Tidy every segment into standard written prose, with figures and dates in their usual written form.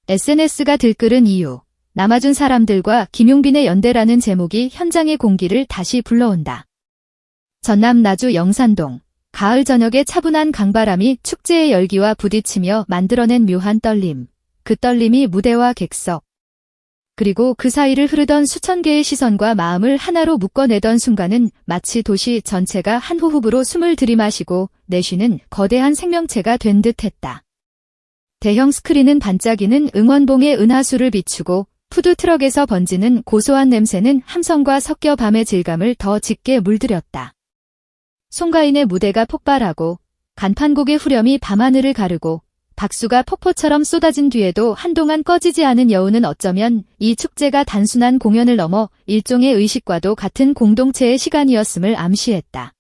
SNS가 들끓은 이유. 남아준 사람들과 김용빈의 연대라는 제목이 현장의 공기를 다시 불러온다. 전남 나주 영산동. 가을 저녁의 차분한 강바람이 축제의 열기와 부딪히며 만들어낸 묘한 떨림. 그 떨림이 무대와 객석, 그리고 그 사이를 흐르던 수천 개의 시선과 마음을 하나로 묶어내던 순간은 마치 도시 전체가 한 호흡으로 숨을 들이마시고 내쉬는 거대한 생명체가 된 듯했다. 대형 스크린은 반짝이는 응원봉의 은하수를 비추고 푸드트럭에서 번지는 고소한 냄새는 함성과 섞여 밤의 질감을 더 짙게 물들였다. 송가인의 무대가 폭발하고 간판곡의 후렴이 밤하늘을 가르고 박수가 폭포처럼 쏟아진 뒤에도 한동안 꺼지지 않은 여운은 어쩌면 이 축제가 단순한 공연을 넘어 일종의 의식과도 같은 공동체의 시간이었음을 암시했다.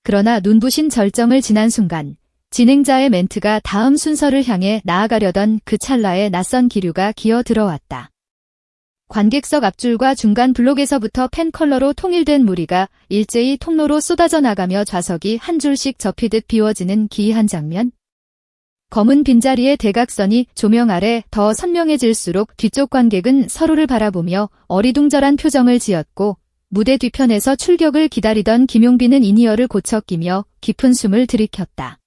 그러나 눈부신 절정을 지난 순간 진행자의 멘트가 다음 순서를 향해 나아가려던 그 찰나에 낯선 기류가 기어 들어왔다. 관객석 앞줄과 중간 블록에서부터 펜컬러로 통일된 무리가 일제히 통로로 쏟아져 나가며 좌석이 한 줄씩 접히듯 비워지는 기이한 장면. 검은 빈자리의 대각선이 조명 아래 더 선명해질수록 뒤쪽 관객은 서로를 바라보며 어리둥절한 표정을 지었고 무대 뒤편에서 출격을 기다리던 김용빈은 인이어를 고쳐 끼며 깊은 숨을 들이켰다.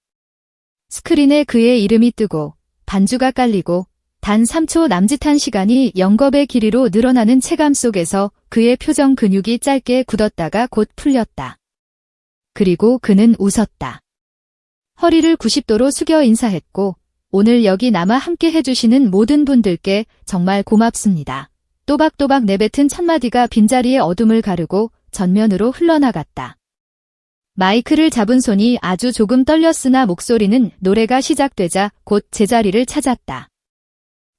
스크린에 그의 이름이 뜨고 반주가 깔리고 단 3초 남짓한 시간이 영겁의 길이로 늘어나는 체감 속에서 그의 표정 근육이 짧게 굳었다가 곧 풀렸다. 그리고 그는 웃었다. 허리를 90도로 숙여 인사했고 오늘 여기 남아 함께 해주시는 모든 분들께 정말 고맙습니다. 또박또박 내뱉은 첫마디가 빈자리의 어둠을 가르고 전면으로 흘러나갔다. 마이크를 잡은 손이 아주 조금 떨렸으나 목소리는 노래가 시작되자 곧 제자리를 찾았다.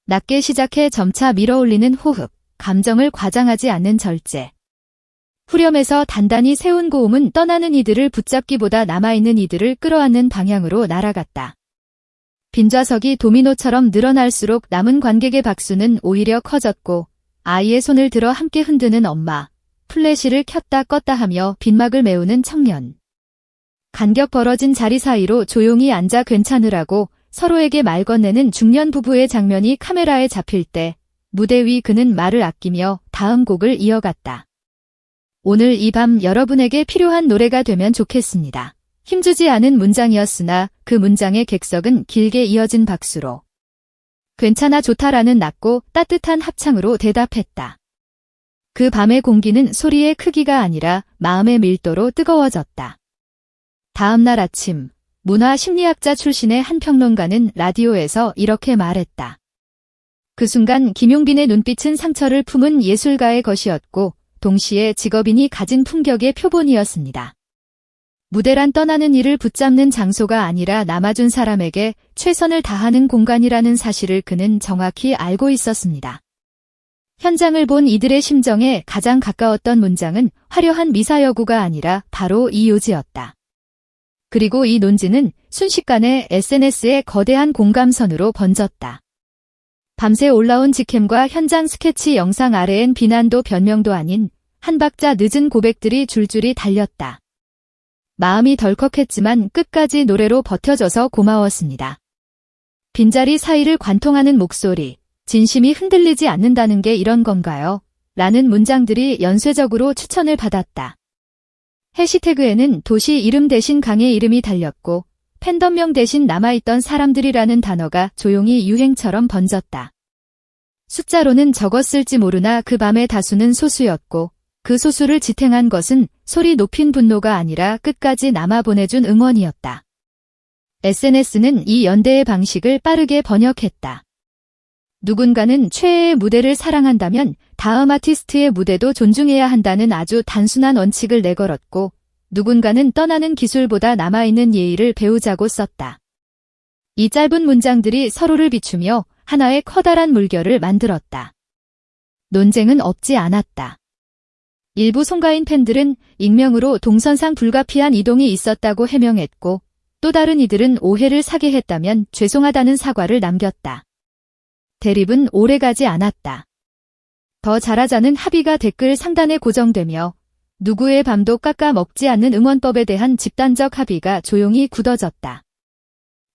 낮게 시작해 점차 밀어올리는 호흡, 감정을 과장하지 않는 절제. 후렴에서 단단히 세운 고음은 떠나는 이들을 붙잡기보다 남아있는 이들을 끌어안는 방향으로 날아갔다. 빈좌석이 도미노처럼 늘어날수록 남은 관객의 박수는 오히려 커졌고 아이의 손을 들어 함께 흔드는 엄마, 플래시를 켰다 껐다 하며 빈막을 메우는 청년. 간격 벌어진 자리 사이로 조용히 앉아 괜찮으라고 서로에게 말 건네는 중년 부부의 장면이 카메라에 잡힐 때 무대 위 그는 말을 아끼며 다음 곡을 이어갔다. 오늘 이 밤 여러분에게 필요한 노래가 되면 좋겠습니다. 힘주지 않은 문장이었으나 그 문장의 객석은 길게 이어진 박수로 괜찮아 좋다라는 낮고 따뜻한 합창으로 대답했다. 그 밤의 공기는 소리의 크기가 아니라 마음의 밀도로 뜨거워졌다. 다음 날 아침 문화심리학자 출신의 한 평론가는 라디오에서 이렇게 말했다. 그 순간 김용빈의 눈빛은 상처를 품은 예술가의 것이었고 동시에 직업인이 가진 품격의 표본이었습니다. 무대란 떠나는 이를 붙잡는 장소가 아니라 남아준 사람에게 최선을 다하는 공간이라는 사실을 그는 정확히 알고 있었습니다. 현장을 본 이들의 심정에 가장 가까웠던 문장은 화려한 미사여구가 아니라 바로 이 요지였다. 그리고 이 논지는 순식간에 SNS의 거대한 공감선으로 번졌다. 밤새 올라온 직캠과 현장 스케치 영상 아래엔 비난도 변명도 아닌 한 박자 늦은 고백들이 줄줄이 달렸다. 마음이 덜컥했지만 끝까지 노래로 버텨줘서 고마웠습니다. 빈자리 사이를 관통하는 목소리, 진심이 흔들리지 않는다는 게 이런 건가요? 라는 문장들이 연쇄적으로 추천을 받았다. 해시태그에는 도시 이름 대신 강의 이름이 달렸고 팬덤명 대신 남아있던 사람들이라는 단어가 조용히 유행처럼 번졌다. 숫자로는 적었을지 모르나 그 밤의 다수는 소수였고 그 소수를 지탱한 것은 소리 높인 분노가 아니라 끝까지 남아 보내준 응원이었다. SNS는 이 연대의 방식을 빠르게 번역했다. 누군가는 최애의 무대를 사랑한다면 다음 아티스트의 무대도 존중해야 한다는 아주 단순한 원칙을 내걸었고 누군가는 떠나는 기술보다 남아있는 예의를 배우자고 썼다. 이 짧은 문장들이 서로를 비추며 하나의 커다란 물결을 만들었다. 논쟁은 없지 않았다. 일부 송가인 팬들은 익명으로 동선상 불가피한 이동이 있었다고 해명했고 또 다른 이들은 오해를 사게 했다면 죄송하다는 사과를 남겼다. 대립은 오래가지 않았다. 더 잘하자는 합의가 댓글 상단에 고정되며 누구의 밤도 깎아 먹지 않는 응원법에 대한 집단적 합의가 조용히 굳어졌다.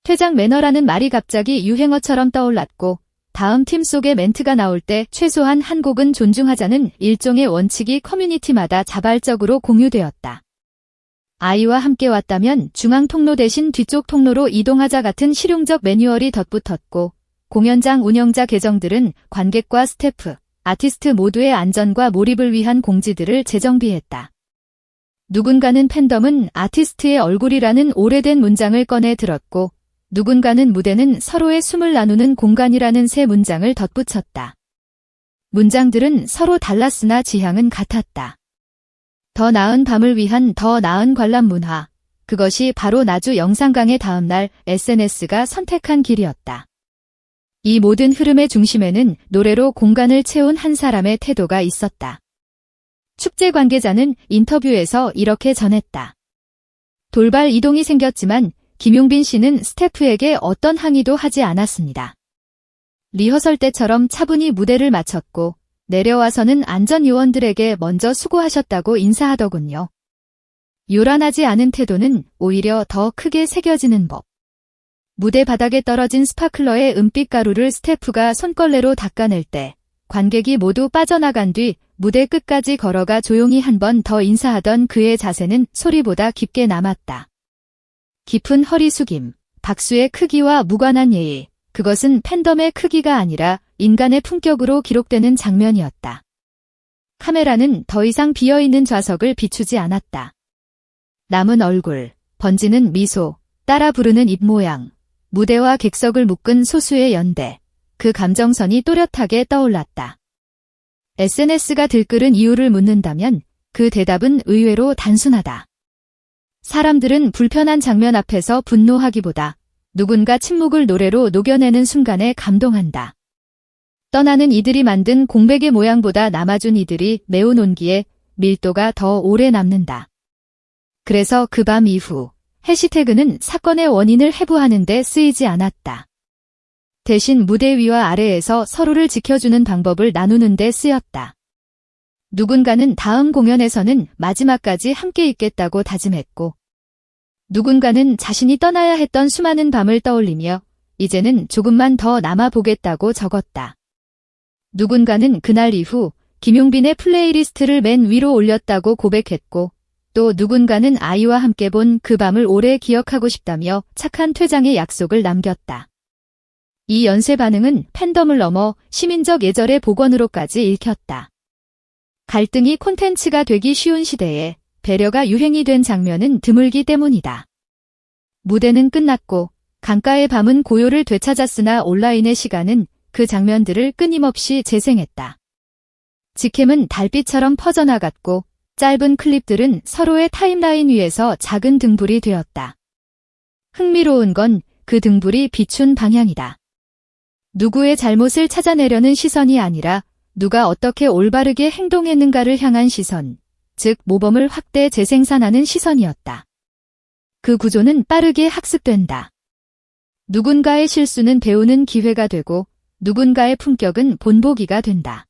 퇴장 매너라는 말이 갑자기 유행어처럼 떠올랐고 다음 팀 속의 멘트가 나올 때 최소한 한 곡은 존중하자는 일종의 원칙이 커뮤니티마다 자발적으로 공유되었다. 아이와 함께 왔다면 중앙 통로 대신 뒤쪽 통로로 이동하자 같은 실용적 매뉴얼이 덧붙었고, 공연장 운영자 계정들은 관객과 스태프, 아티스트 모두의 안전과 몰입을 위한 공지들을 재정비했다. 누군가는 팬덤은 아티스트의 얼굴이라는 오래된 문장을 꺼내 들었고, 누군가는 무대는 서로의 숨을 나누는 공간이라는 새 문장을 덧붙였다. 문장들은 서로 달랐으나 지향은 같았다. 더 나은 밤을 위한 더 나은 관람 문화. 그것이 바로 나주 영상강의 다음날 SNS가 선택한 길이었다. 이 모든 흐름의 중심에는 노래로 공간을 채운 한 사람의 태도가 있었다. 축제 관계자는 인터뷰에서 이렇게 전했다. 돌발 이동이 생겼지만 김용빈 씨는 스태프에게 어떤 항의도 하지 않았습니다. 리허설 때처럼 차분히 무대를 마쳤고 내려와서는 안전요원들에게 먼저 수고하셨다고 인사하더군요. 요란하지 않은 태도는 오히려 더 크게 새겨지는 법. 무대 바닥에 떨어진 스파클러의 은빛 가루를 스태프가 손걸레로 닦아낼 때 관객이 모두 빠져나간 뒤 무대 끝까지 걸어가 조용히 한 번 더 인사하던 그의 자세는 소리보다 깊게 남았다. 깊은 허리 숙임, 박수의 크기와 무관한 예의, 그것은 팬덤의 크기가 아니라 인간의 품격으로 기록되는 장면이었다. 카메라는 더 이상 비어있는 좌석을 비추지 않았다. 남은 얼굴, 번지는 미소, 따라 부르는 입모양, 무대와 객석을 묶은 소수의 연대, 그 감정선이 또렷하게 떠올랐다. SNS가 들끓은 이유를 묻는다면 그 대답은 의외로 단순하다. 사람들은 불편한 장면 앞에서 분노하기보다 누군가 침묵을 노래로 녹여내는 순간에 감동한다. 떠나는 이들이 만든 공백의 모양보다 남아준 이들이 메운 온기에 밀도가 더 오래 남는다. 그래서 그 밤 이후 해시태그는 사건의 원인을 해부하는 데 쓰이지 않았다. 대신 무대 위와 아래에서 서로를 지켜주는 방법을 나누는 데 쓰였다. 누군가는 다음 공연에서는 마지막까지 함께 있겠다고 다짐했고, 누군가는 자신이 떠나야 했던 수많은 밤을 떠올리며 이제는 조금만 더 남아보겠다고 적었다. 누군가는 그날 이후 김용빈의 플레이리스트를 맨 위로 올렸다고 고백했고, 또 누군가는 아이와 함께 본 그 밤을 오래 기억하고 싶다며 착한 퇴장의 약속을 남겼다. 이 연쇄 반응은 팬덤을 넘어 시민적 예절의 복원으로까지 읽혔다. 갈등이 콘텐츠가 되기 쉬운 시대에 배려가 유행이 된 장면은 드물기 때문이다. 무대는 끝났고 강가의 밤은 고요를 되찾았으나 온라인의 시간은 그 장면들을 끊임없이 재생했다. 직캠은 달빛처럼 퍼져나갔고 짧은 클립들은 서로의 타임라인 위에서 작은 등불이 되었다. 흥미로운 건 그 등불이 비춘 방향이다. 누구의 잘못을 찾아내려는 시선이 아니라 누가 어떻게 올바르게 행동했는가를 향한 시선, 즉 모범을 확대 재생산하는 시선이었다. 그 구조는 빠르게 학습된다. 누군가의 실수는 배우는 기회가 되고 누군가의 품격은 본보기가 된다.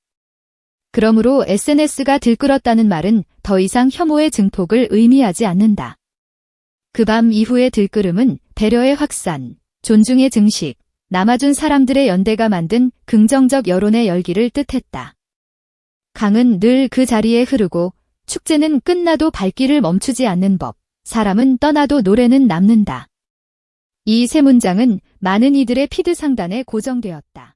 그러므로 SNS가 들끓었다는 말은 더 이상 혐오의 증폭을 의미하지 않는다. 그 밤 이후의 들끓음은 배려의 확산, 존중의 증식, 남아준 사람들의 연대가 만든 긍정적 여론의 열기를 뜻했다. 강은 늘 그 자리에 흐르고 축제는 끝나도 발길을 멈추지 않는 법, 사람은 떠나도 노래는 남는다. 이 세 문장은 많은 이들의 피드 상단에 고정되었다.